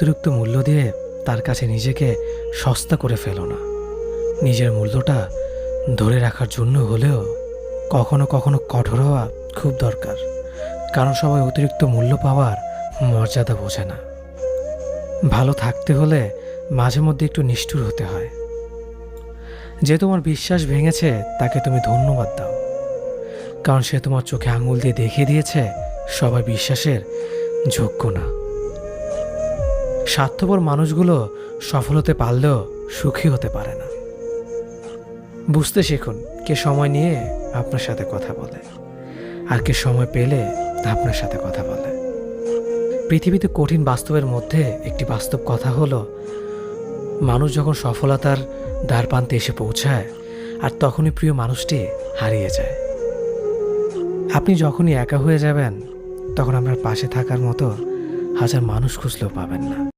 অতিরিক্ত মূল্য দিয়ে তার কাছে নিজেকে সস্তা করে ফেলো না। নিজের মূল্যটা ধরে রাখার জন্য হলেও কখনো কখনো কঠোর হওয়া খুব দরকার, কারণ সবাই অতিরিক্ত মূল্য পাওয়ার মর্যাদা বোঝে না। ভালো থাকতে হলে মাঝে মধ্যে একটু নিষ্ঠুর হতে হয়। যে তোমার বিশ্বাস ভেঙেছে তাকে তুমি ধন্যবাদ দাও, কারণ সে তোমার চোখে আঙুল দিয়ে দেখিয়ে দিয়েছে সবাই বিশ্বাসের যোগ্য না। স্বার্থপর মানুষগুলো সফল হতে পারলেও সুখী হতে পারে না। বুঝতে শিখুন কে সময় নিয়ে আপনার সাথে কথা বলে আর কে সময় পেলে আপনার সাথে কথা বলে। পৃথিবীতে কঠিন বাস্তবের মধ্যে একটি বাস্তব কথা হলো, মানুষ যখন সফলতার দ্বারপ্রান্তে এসে পৌঁছায় আর তখনই প্রিয় মানুষটি হারিয়ে যায়। আপনি যখনই একা হয়ে যাবেন তখন আপনার পাশে থাকার মতো হাজার মানুষ খুঁজলেও পাবেন না।